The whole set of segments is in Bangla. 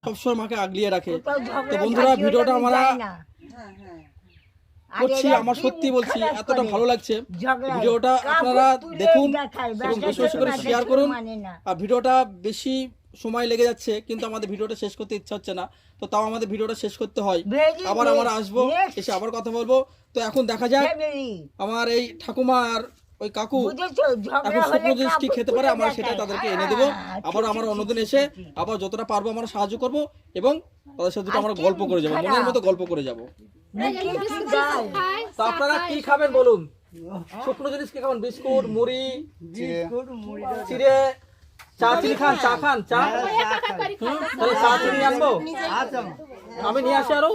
সবসময় মাকে আগলিয়ে রাখে। তো বন্ধুরা ভিডিওটা আমরা করছি, আমার সত্যি বলছি এতটা ভালো লাগছে। ভিডিওটা আপনারা দেখুন এবং বেশি বেশি করে শেয়ার করুন। আর ভিডিওটা বেশি সময় লেগে যাচ্ছে কিন্তু আমাদের ভিডিওটা শেষ করতে ইচ্ছা হচ্ছে না, তো তাও আমাদের ভিডিওটা শেষ করতে হয়। আবার আমরা আসবো, এসে আবার কথা বলবো। তো এখন দেখা যাক আমার এই ঠাকুমার ওই কাকু এখন শুকনো জিনিস কি খেতে পারে, আমরা সেটা তাদেরকে এনে দেবো। আবার আমরা অন্যদিন এসে আবার যতটা পারবো আমরা সাহায্য করব এবং তাদের সাথে আমরা গল্প করে যাবো, মনের মতো গল্প করে যাবো। তো আপনারা কি খাবেন বলুন? শুকনো জিনিস কি খাবেন? বিস্কুট, মুড়ি, চিড়ে, চা চিনি খান? চা খান? চা তাহলে চা চিনি আনবো, আমি নিয়ে আসি। আরো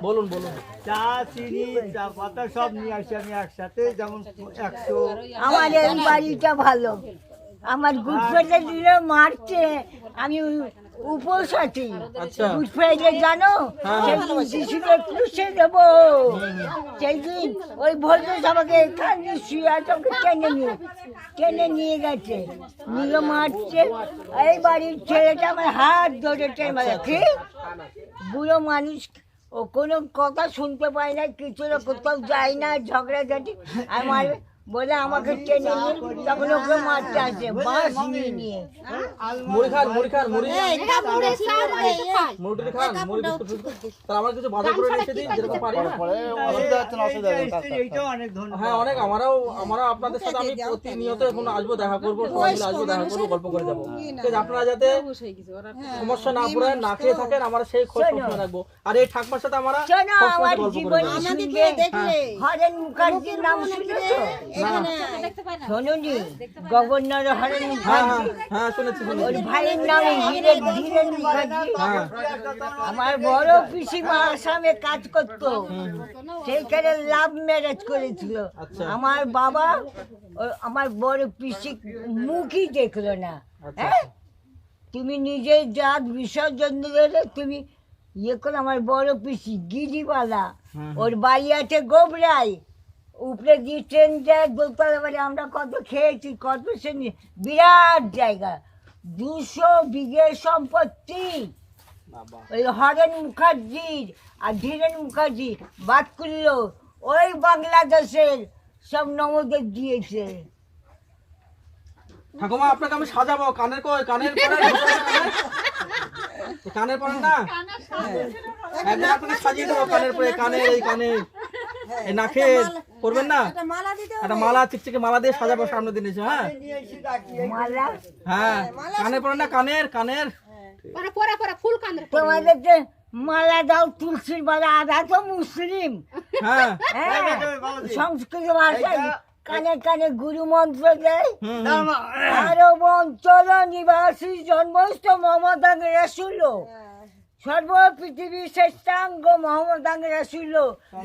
বলুন বলুন। চা চিনি চা পাতা সব নিয়ে আসি আমি একসাথে, যেমন 100। আমার এই বাড়িটা ভালো, আমার গুড ফ্রাইডে দিলে মারছে, আমি উপোস আছি। গুড ফ্রাইডে জানো, সেদিন শিশুকে পুষে দেবো। সেদিন ওই ভোল্টেজ আমাকে এখানে শুয়ে তোকে টেনে নিয়ে গেছে, নিয়ে মারছে। এই বাড়ির ছেলেটা আমার হাত ধরে টেনে, কি বুড়ো মানুষ, ও কোনো কথা শুনতে পায় না, কিছু না, কোথাও যায় না, ঝগড়াঝাটি আর মারবে বলে আমাকে টেনে নিয়ে তখন ওকে মারতে আসে বাঁশ নিয়ে নিয়ে। মুড়ি খান, মুড়ি খান, মুড়ি মুড়ি খান, মুড়ি বিস্কুট। তাহলে আমার কিছু বাজার করে এসে দিন যেরকম পারি না। হ্যাঁ অনেক, আমরাও আপনাদের সাথে আমি প্রতিনিয়ত এখন আসবো, দেখা করবো, সবাই মিলে আসবো, দেখা করবো, গল্প করে যাবো। ঠিক আছে, আপনারা যাতে সমস্যা না পড়েন, না খেয়ে থাকেন, আমরা সেই খোঁজ সবসময় রাখবো। আর এই ঠাকুমার সাথে আমরা আমার জীবন হরেন মুখার্জির নাম শুনেছো? শোনোনি? গভর্নর হরেন মুখার্জি, ওর ভাইয়ের নাম ধীরেন মুখার্জি। আমার বড় পিসিমা আসামে কাজ করতো, সেইখানে লাভ ম্যারেজ করেছিল। আমার বাবা আমার বড় পিসি মুখই দেখলো না। হ্যাঁ, তুমি নিজের জাত বিসর্জন দিলে, তুমি ইয়ে করে। আমার বড় পিসি গিরিবালা, ওর বাড়ি আছে গোবরাই, উপরে দিয়ে ট্রেন যায়, দোতলা বাড়ি। আমরা কত খেয়েছি, কত শ্রেণী, বিরাট জায়গা, 200 বিঘে সম্পত্তি ওই হরেন মুখার্জির। আর ধীরেন মুখার্জি বাদ করলো, ওই বাংলাদেশের সব নমদের দিয়েছে। ঠাকুমা আপনাকে আমি সাজাবো। কানের কই? কানের কানের পরেন না, একদিন আপনাকে সাজিয়ে দেবো কানের পরে। কানের এই কানে এই নাকে করবেন না, একটা মালা চিকচিকে মালা দিয়ে সাজাবো সামনের দিন এসে। হ্যাঁ হ্যাঁ, কানের পরেন না, কানের তোমাদেরকে মালা দাও, তুলসীর মালা। আধা তো মুসলিম, হ্যাঁ সংস্কৃত ভাষায় কানে কানে গুরু মন্ত্র দেয়। আরব অঞ্চল নিবাসী জন্মস্থ মোহাম্মদ রাসূল, সর্ব পৃথিবীর শ্রেষ্ঠাঙ্গ মোহাম্মদ রাসূল,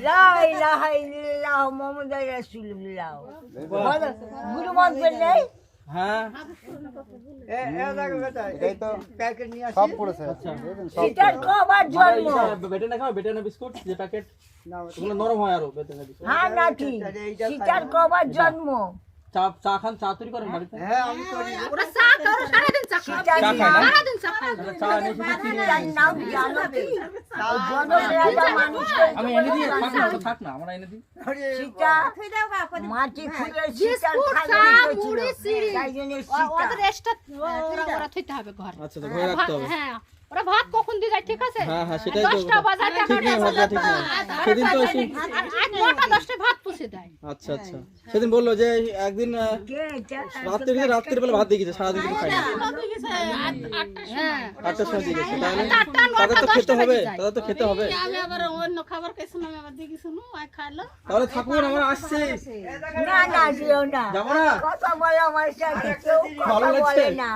লা ইলাহা ইল্লাল্লাহ মোহাম্মদ রাসূলুল্লাহ। গুরু মন্ত্র নেই? হ্যাঁ সব পড়েছে। সীতার কবার জন্ম? বেটেনা খাও, বেটেনা বিস্কুট যে প্যাকেট, ওগুলো নরম হয় আরো। বেটেনা বিস্কুট হ্যাঁ নাকি? সীতার কবার জন্ম? চা খান? চা তৈরি করেন বাড়িতে? হ্যাঁ আমি করি। ওরা চা খায়, সারাদিন চা খায়, সারাদিন চা খায়। চা এনে তার নাম জানো কি? জনপ্রিয়তা মানুষকে আমি এনে দিই, থাক না, আমরা এনে দিই। সীতা মাটি খুঁড়ে সীতার থালা রেখেছিল, তাই জন্য সীতা। ওদের এক্সট্রা ওরা থইতে হবে ঘরে। আচ্ছা, তো ঘরে রাখতে হবে। হ্যাঁ, ওরা ভাত কখন দিয়ে যায়, ঠিক আছে? হ্যাঁ হ্যাঁ, সেটাই তো 10টা বাজাতে ঠিক নেই, ভাবনা ঠিক নেই। সেদিন তো এসে আর 9টা 10টা ভাত পুষে দেয়। আচ্ছা আচ্ছা, সেদিন বললো যে একদিন রাত্রির বেলা ভাত দিয়ে গেছে, সারাদিন কিছু খাই না। হ্যাঁ, 8টার সময় দিয়ে গেছে, তাহলে তাদের তো খেতে হবে, তাদের তো খেতে হবে। আমি আবার অন্য খাবার খাইছি না, আমি আবার দিয়ে গেছি না, আই খাইলো। তাহলে থাকুন, আমরা আসছি। না না দিও না, যাবো না? কথা বলে আমার সাথে, কেউ ভালো কথা লাগছে? বলে না।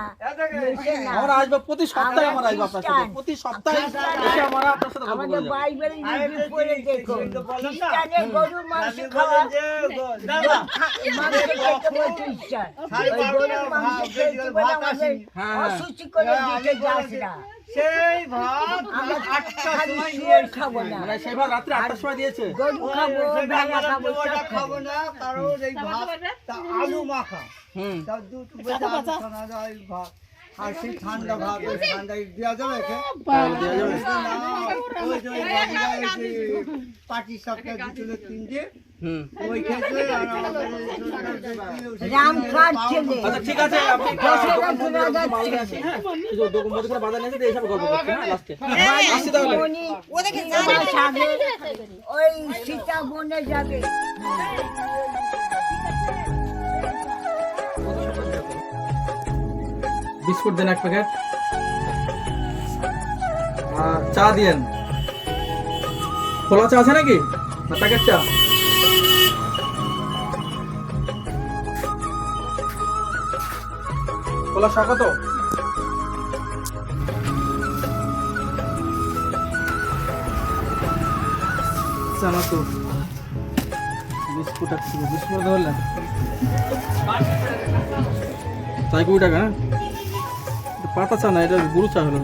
আমরা আসবো প্রতি সপ্তাহে, আমরা আসবো আপনার সাথে প্রতি সপ্তাহে এসে আমরা আপনার সাথে গল্প আমাদের করে যাবো। বাইবেল নিজে পড়ে দেখো, খ্রিস্টানে গরুর মাংস খাওয়া, মাংস খেতে বলে খ্রিস্টান, ওই গরুর মাংস খেতে বলে আমাদের অসুচি করে দিতে যাস না। সেই ভাত আমরা 8টার খালি সময় শুয়োর খাবো না, মানে সেই ভাত রাত্রি 8টার সময় দিয়েছে। গরু খাবো, ভেড়া খাবো, সব খাবো। খাবো না, কারণ এই ভাত আলু মাখা, হুম, তার দুটো বেজে আলু খানা যায় ভাত। আর সেই ঠান্ডা ভাব ওই ঠান্ডা দেওয়া যাবে একে? দেওয়া যাবে? না, ওই যে ওই বাবুরা ওই যে পাটি সাপটা দিছিল 3 হুম। ওই খেতে আর আমাদের রাম কাঠ ছেলে আচ্ছা ঠিক আছে, আপনি মধ্যে বাজার নিয়েছে এইসব গল্প করছেন না লাস্টে। আসছি তাহলে। ওই সীতা বনে যাবে। বিস্কুট দেন 1 প্যাকেট, আর চা দিয়েন। খোলা চা আছে নাকি, না প্যাকেট চা? খোলা চা কত? চানাচুর, বিস্কুট আছে, বিস্কুট ধরলেন তাই 20 টাকা। হ্যাঁ, পাতা চা না, এটা গুরু চা হলো।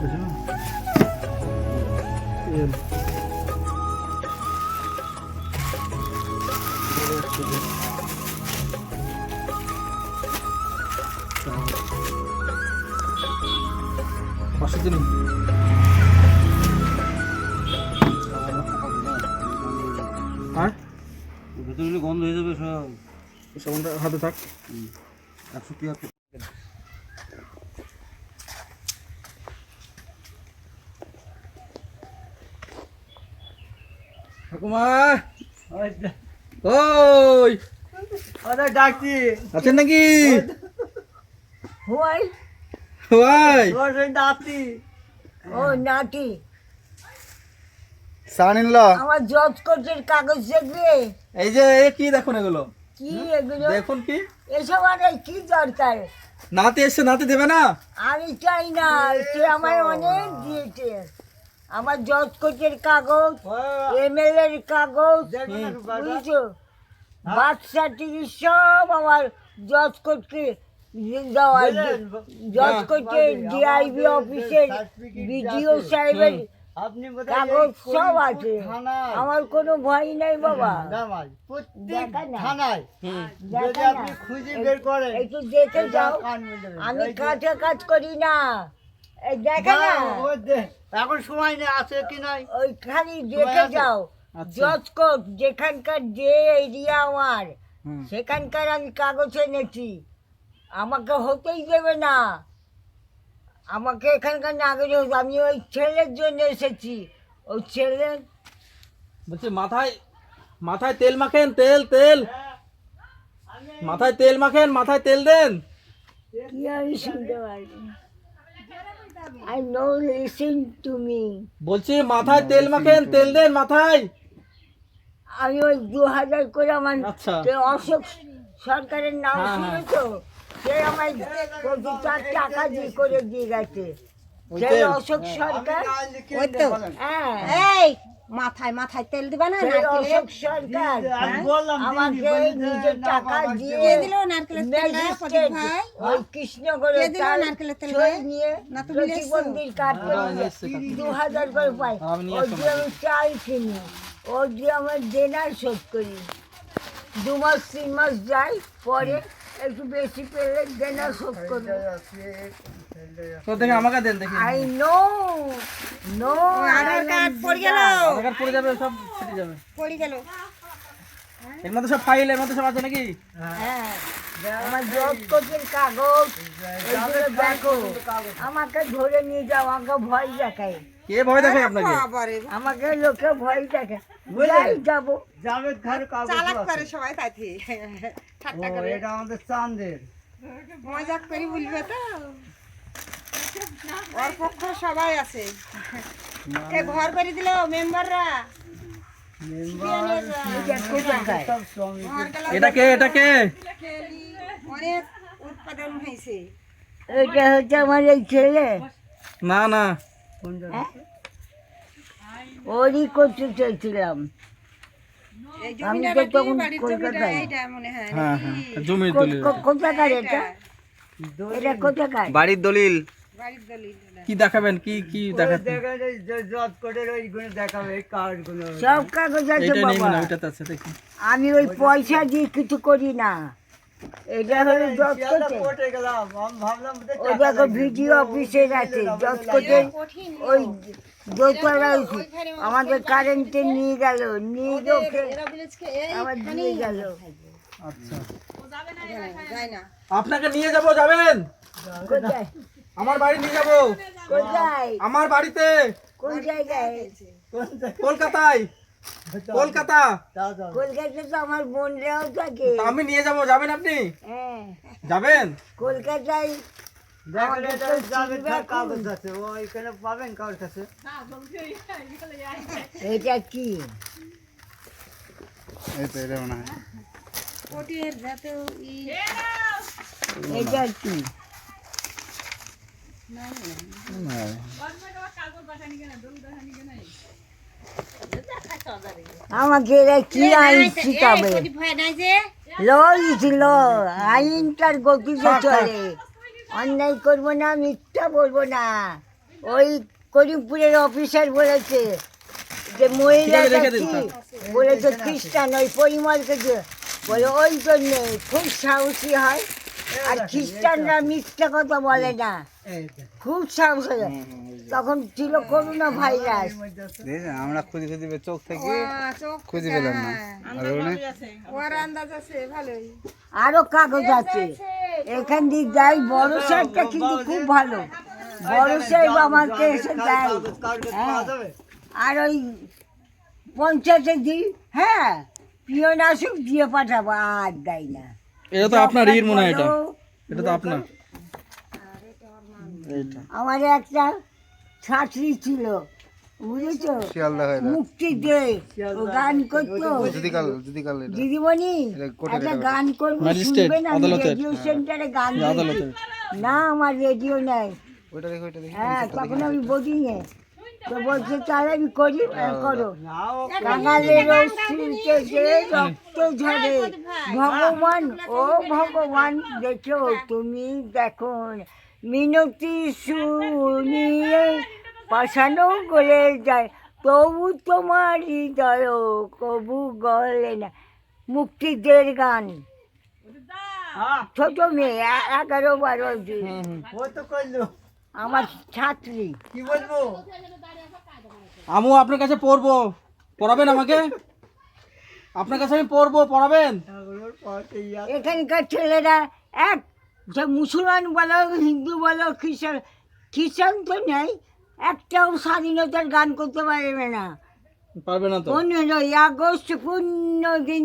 পাঁচশো দিন হ্যাঁ, ভেতরে গন্ধ হয়ে যাবে সব। সাবানটা হাতে থাক। 173 ঠাকুমা, ওই ওটা ডাকছি আছেন নাকি? ওই ভাই ওর সেই নাতি ও নাতি সানিল্লা, আমার জজ কোর্টের কাগজ দেখবে। এই যে এ কি দেখুন এগুলো, কি এগুলো? দেখুন কি এসব আর কি দরকার? নাতি এসছে, নাতি দেবে না? আমি চাই না, সে আমার অনেক দিয়েছে। আমার জজ কোর্টের কাগজ, এমএলএ এর কাগজ, বুঝছো, বার্থ সার্টিফিকেট সব আমার জজ কোর্টকে দেওয়া। জজ কোর্টের ডিআইবি অফিসের বিডিও সাহেবের আপনি কাগজ সব আছে। আমার কোনো ভয় নাই বাবা। প্রত্যেক দেখা না। থানায় যদি দেখা আপনি না। খুঁজে বের করেন একটু দেখে যাও, কান মেলে দেবেন। আমি এই যে- কাঁচা কাজ করি না। এই দেখে না, এখন সময় নেই, আছে কি নাই? ওইখানে দেখে আছে? যাও। আচ্ছা। জজ কোর্ট যেখানকার যে এরিয়া আমার, হুম। সেখানকার আমি কাগজ এনেছি। আমাকে হতেই দেবে না, আমাকে এখানকার নাগরিক। আমি ওই ছেলের জন্য এসেছি। ওই ছেলে বলছি মাথায়, মাথায় তেল মাখেন, তেল তেল মাথায় তেল মাখেন, মাথায় তেল দেন। কি আমি শুনতে পারি। I know, listen to me. বলছি মাথায় তেল মাখেন, তেল দেন মাথায়। আমি ওই 2000 করে আমার আচ্ছা। যে অশোক সরকারের নাম হ্যাঁ, হ্যাঁ। শুনেছো, সে আমায় প্রতি 4 টাকা দিয়ে করে দিয়ে গেছে। ওই সেই তেল? অশোক সরকার, ওই তো হ্যাঁ, এই মাথায় মাথায় তেল দিবা না সেই নারকেলের অশোক সরকার আমি বললাম আমাকে নিজের টাকা দিয়ে কে দিল নারকেলের তেল গায়ে প্রদীপ ভাই? ওই কৃষ্ণগড়ে কে দিল তার নারকেলের তেল সই গায়ে? নিয়ে না তুমি নিয়ে এসছো? প্রতিবন্ধীর কার্ড করে হ্যাঁ, নিয়ে এসছি কার্ড। 2000 করে পাই। আমি নিয়ে ওই আসলাম দিয়ে আমি চাল কিনি, ওই দিয়ে আমার দেনার শোধ করি। 2 মাস 3 মাস যাই, পরে একটু বেশি পেলে দেনা শোধ করি। তো দেখে আমাকে দেন দেখি। I know, no Aadhaar card পড়ে গেল, আধার কার্ড পড়ে যাবে, সব ছিটে যাবে। পড়ে গেল। এর মধ্যে সব ফাইল, এর মধ্যে সব আছে নাকি? হ্যাঁ, আমার জব কোর্টের কাগজ, এগুলো দেখো। আমাকে ধরে নিয়ে যাও, আমাকে ভয় দেখায়। কে ভয় দেখে আপনাকে? বাবারে আমাকে লোকে ভয় দেখে। যাই যাবো, জাভেদ খানের কাগজ চালাক আছে। করে সবাই তাইতে ঠাট্টা ও, করে এটা আমাদের চাঁদের। মজাক করে বলবে তো। ওর পক্ষ সবাই আছে। এ ঘর করে দিল মেম্বাররা। এটা কোথাকার? সব শ্রমিক। এটা কে, এটা কে? অনেক উৎপাদন হয়েছে। এটা হচ্ছে আমার এই ছেলে, না না, ওরই করতে চাইছিলাম। এই আমি জমিটা তো নাকি তখন বাড়ির জমিটা কলকাতায়। এইটা মনে হয় হ্যাঁ নাকি? হ্যাঁ, জমির দলিল। কোথাকার এটা? এটা কোথাকার? বাড়ির দলিল। বাড়ির দলিল এটা। কি দেখাবেন, কি কি ওই দেখাচ্ছেন? দেখেন এই যে জজ কোর্টের ওইগুলো দেখাবে, এই কার্ডগুলো। সব কাগজ আছে এইটা নেই বাবা। মানে, ওইটাতে আছে দেখি। আমি ওই পয়সা দিয়ে কিছু করি না। এটা হলো জজ কোর্টে। কোর্টে গেলাম, আমি ভাবলাম যে ওই দেখো ভিডিও অফিসের আছে জজ কোর্টের ওই দোতলায় আমাদের কারেন্টে নিয়ে গেল, নিয়ে গিয়ে ওকে আবার দিয়ে গেল। আচ্ছা যায় না আপনাকে নিয়ে যাব, যাবেন? কোথায় আমার বাড়ি নিয়ে যাব, কোথায় আমার বাড়িতে, কোন জায়গায়? কলকাতায়, কলকাতা। যাও যাও। কলকাতায় তো আমার বোনরাও থাকে। তা আমি নিয়ে যাব, যাবেন আপনি? হ্যাঁ যাবেন? কলকাতায় দেখেন এটা জামিনদার কাগজ আছে, ও এখানে পাবেন কার কাছে? এটা কি? কোটির যাতে এটা কি? আমাকে এরা কি আইন শিখাবে? ভয় নাই যে ল আইনটার গতিতে চলে। অন্যায় করবো না, মিথ্যা বলবো না। ওই করিমপুরের অফিসার বলেছে যে মহিলাটা কি বলেছে খ্রিস্টান, ওই পরিমলকে যে বলে ওই জন্যে খুব সাহসী হয়। আর খ্রিস্টানরা মিথ্যা কথা বলে না, খুব সাহস হয়। তখন ছিল করোনা ভাইরাস, আমরা খুঁজে খুঁজে চোখ থেকে চোখ খুঁজে পেলাম না। আর ওখানে ওর আন্দাজ আছে ভালোই আরো কাগজ আছে এখান দিয়ে যাই। বড় সাহেবটা কিন্তু খুব ভালো, বড় সাহেব আমাকে এসে দেয়। হ্যাঁ আর ওই পঞ্চায়েতে দিই, হ্যাঁ পিয়ন আসুক দিয়ে পাঠাবো, আর দেয় না। এটা তো আপনার ইর মনে হয়, এটা এটা তো আপনার। এইটা আমার একটা ছাত্রী ছিল, বুঝেছো, শিয়ালদা হয়ে মুক্তি দে, ও গান করতো। যদি কাল এটা দিদিমণি এটা কোর্টে একটা গান করবো, ম্যাজিস্ট্রেট, শুনবেন? আমি আদালতের। রেডিও সেন্টারে গান দিয়েছি। আদালতের। না আমার রেডিও নেই। ওইটা দেখো, ওইটা দেখো। হ্যাঁ তখন আমি বোঝিনি, তো বলছে তাহলে আমি করি, করো। না ও কাঙালের অশ্রুতে যে রক্ত ঝরে, ভগবান ও ভগবান দেখো তুমি দেখো, মিনতি শুনিয়ে পাশানো গলে যায়, তবু তোমার হৃদয় কবু গলে না। মুক্তিদের গান, ছোট মেয়ে 11-12 ও তো কইলো, আমার ছাত্রী। কি বলবো? আমু আপনার কাছে পড়বো, পড়াবেন আমাকে? আপনার কাছে আমি পড়বো, পড়াবেন? ওর পাশে ইয়া এখানকার ছেলেরা এক, যে মুসলমান বলো হিন্দু বলো খ্রিস্টান, খ্রিস্টান তো নেই, একটাও স্বাধীনতার গান করতে পারবে না। পারবে না তো? 15ই আগস্ট পূর্ণদিন,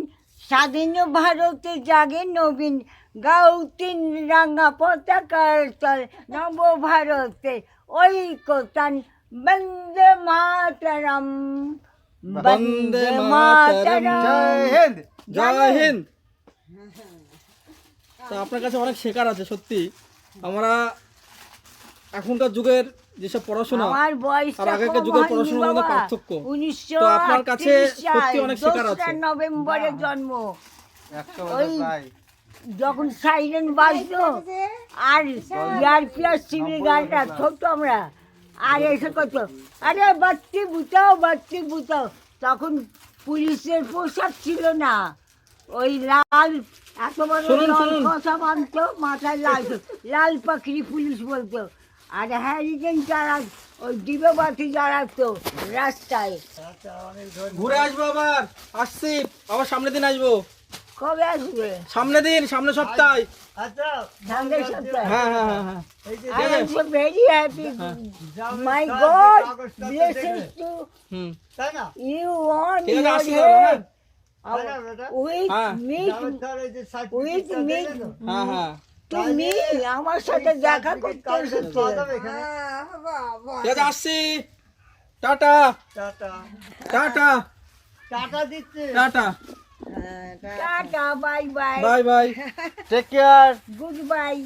স্বাধীন ভারতে জাগে নবীন, গাও তিন রাঙা পতাকার তল, নব ভারতে ঐকতান, বন্দে মাতরম, বন্দে মাতরম। জয় হিন্দ। জয় হিন্দ। তা আপনার কাছে অনেক শেখার আছে সত্যি। আমরা এখনকার যুগের যেসব পড়াশোনা আমার বয়সটা আর আগেকার কম যুগের হয়নি পড়াশোনার মধ্যে বাবা। পার্থক্য। 1938 কাছে সত্যি অনেক শেখার আছে। 2রা নভেম্বরে জন্ম। 100 ওই বছর প্রায়। যখন সাইরেন বাজতো আর ইয়ার প্লাস টিভি গানটা ছোট আমরা, আর এসে কত আরে বাচ্চি বুতাও, তখন পুলিশের পোশাক ছিল না, ওই লাল এত বড় শুনুন, লাল শুনুন। কথা বাঁধতো, মাথায় লাল পাখরি পুলিশ বলতো। আর হ্যারিকেন যারা ওই ডিবে বাতি জ্বালাতো রাস্তায়। ঘুরে আসবো, আবার আসছি, আবার সামনের দিন আসবো। কবে আসবে? সামনের দিন, সামনের সপ্তাহে। আচ্ছা সামনের সপ্তাহে। হ্যাঁ হ্যাঁ হ্যাঁ হ্যাঁ। এই যে I am so very happy. জামিন My তার God কাগজটা তো blesses দেখবে। to হুম। তাই না? you on ঠিক আছে, your আসছি তাহলে, হ্যাঁ। head. তাই না বেটা? With হ্যাঁ। me, জামিন তার এই যে with সার্টিফিকেটটা me, দিলে তো? হ্যাঁ হ্যাঁ to me, আমার সাথে দেখা করতে কাগজ এসেছে। পাওয়া যাবে এখানে? ঠিক আছে, আসছি। Tata tata. টাটা টাটা দিচ্ছে। Tata, tata, bye bye, bye bye, take care. goodbye.